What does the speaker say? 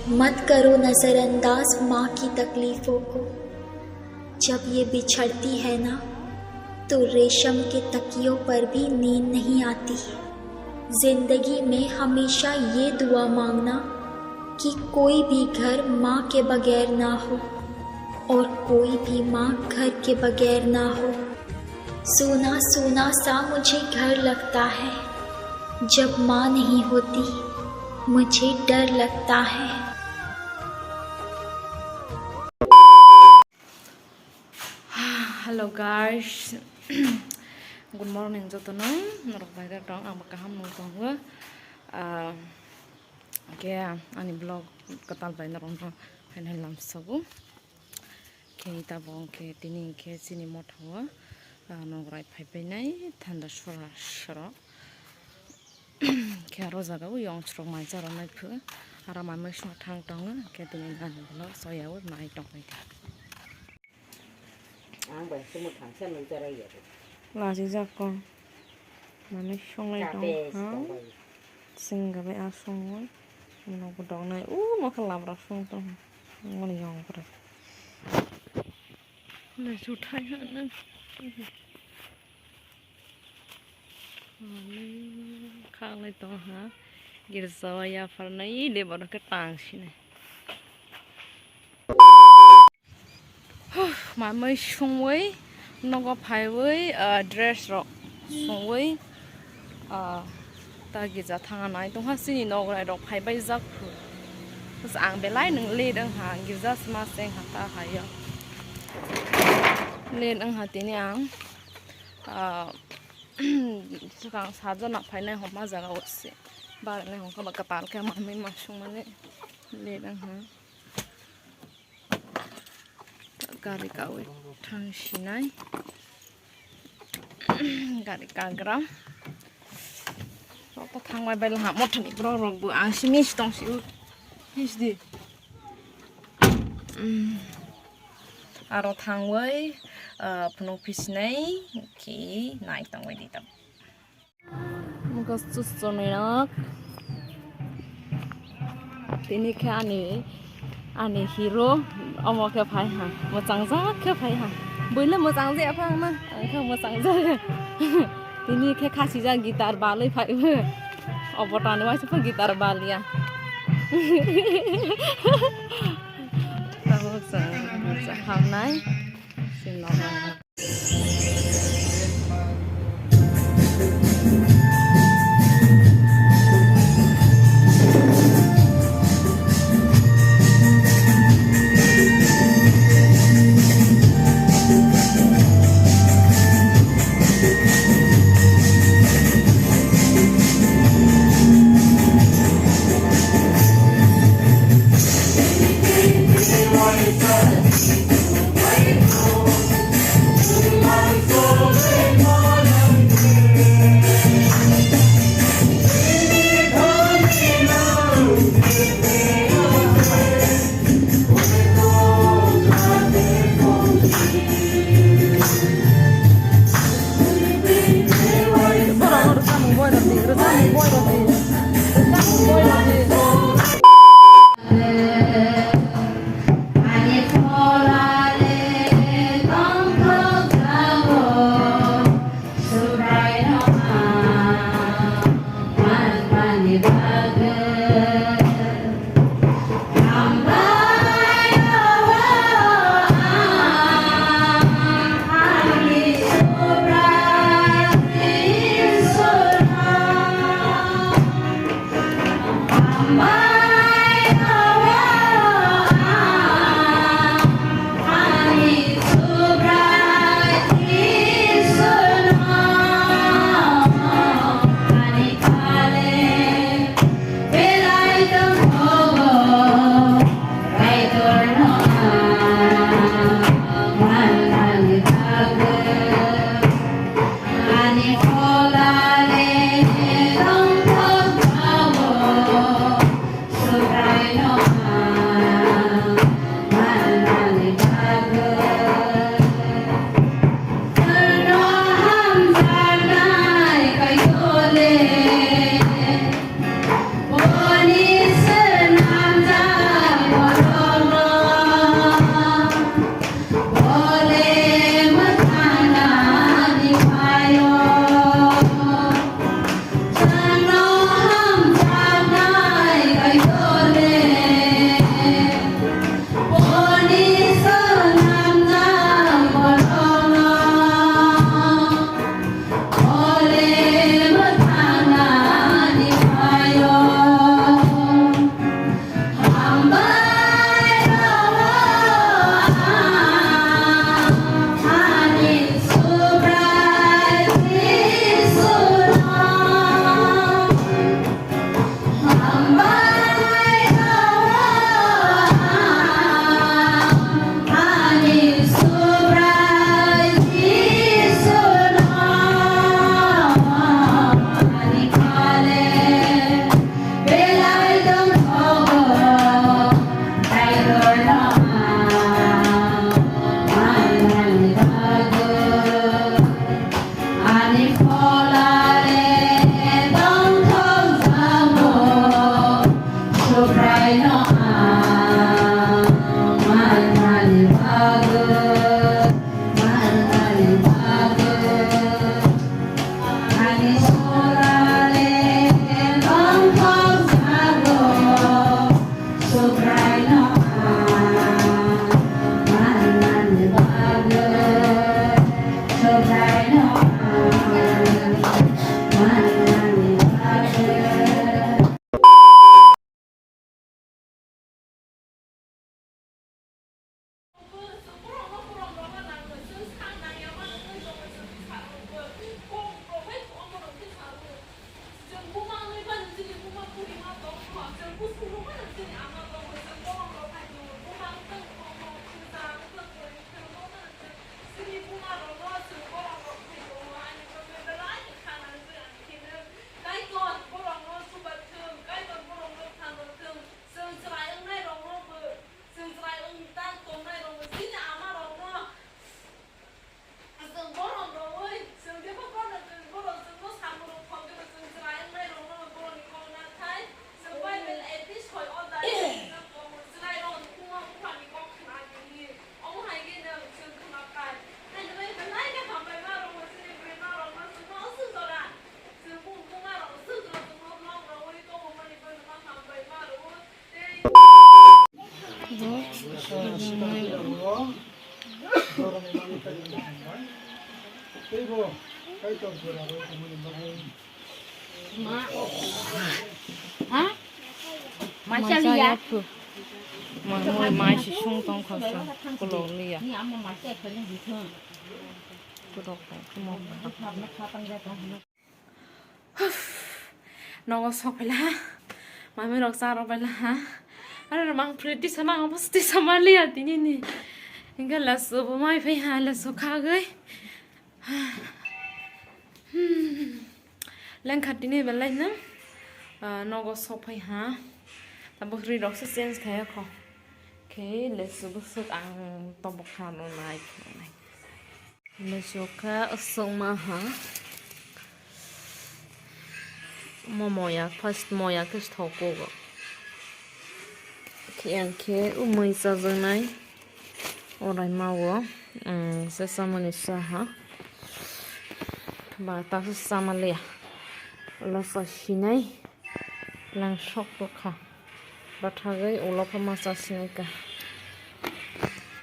मत करो नज़रअंदाज माँ की तकलीफ़ों को। जब ये बिछड़ती है ना तो रेशम के तकियों पर भी नींद नहीं आती। जिंदगी में हमेशा ये दुआ मांगना कि कोई भी घर माँ के बगैर ना हो और कोई भी माँ घर के बगैर ना हो। सूना सूना सा मुझे घर लगता है, जब माँ नहीं होती मुझे डर लगता है। Hello guys, good morning cho tụi nó được bài ra tròn ăn bạc ham nông còn quá kia anh blog cái tal bài nó rong hay làm sao kia ta bong kia tini kia sini một hoa nó gọi phải bên này thành đã sura kia rosa cái uống sura mai cho nó này phứ ara mai mới xuống thang trống á kia tini anh blog soi áo mai trống vậy là gì ra con mà nó xong này trong hả sinh cái bé áo xong ấy nó có đòn này mà không làm ra xong trong ngon nhon rồi này chút thay nữa khá là to hả giờ sao ya phải này để bảo nó cái tàng xí này mà mới xong với nó có phải với dress rồi xong với ta ghi ra thằng này tung hết xin nó lại đọc phải bây giờ sáng bé lái nâng lên đang hàng ghi ra smart sen hạt ta hay lên đang hạt tiền nhang sekarang saja nak phải này không bao giờ có sự ba này không có bạc cái cái mà mình mà xong mà lên đang hàng gari kawe thang sinai gari kagram rota thang mai bel ha mot ni bro rong bu ang simis tong siu hisdi aro thang với phunong fish này ki nai tong với đi tập một cái chút này nó tini cái anh hero ông kia phải hả một trắng giá kia phải hả bữa là một trắng dễ phải mà không một trắng dễ thì như cái khác chỉ ra guitar ba lấy phải vừa ở bộ tròn này phải guitar ba lia tao sẽ học này xin lỗi Oni senam mà sao vậy mà ngồi mai chỉ xuống trong khẩu súng cô lỗ lì à cô đọc cái mồm nó có sọc phải là mà mới đọc sao đọc phải là hả anh là mang pretty sama không pretty sama liệt tí nhìn cái là số bộ mai phải hà là số khác ấy lên khát tí này bên lên nữa nó có sọc phải hả ta bớt đi đọc sách sense cái không cái là số bớt số ăn to bọc hàng nó này là số khác số mà hả 뭐야 first 뭐야 그 스토고 그냥 걔 우물 있어서네 오라이 마워 세사만 있어 하 바타 세사만이야 라서 시네 랑 쇼크가 바타게 올라파 마사시니까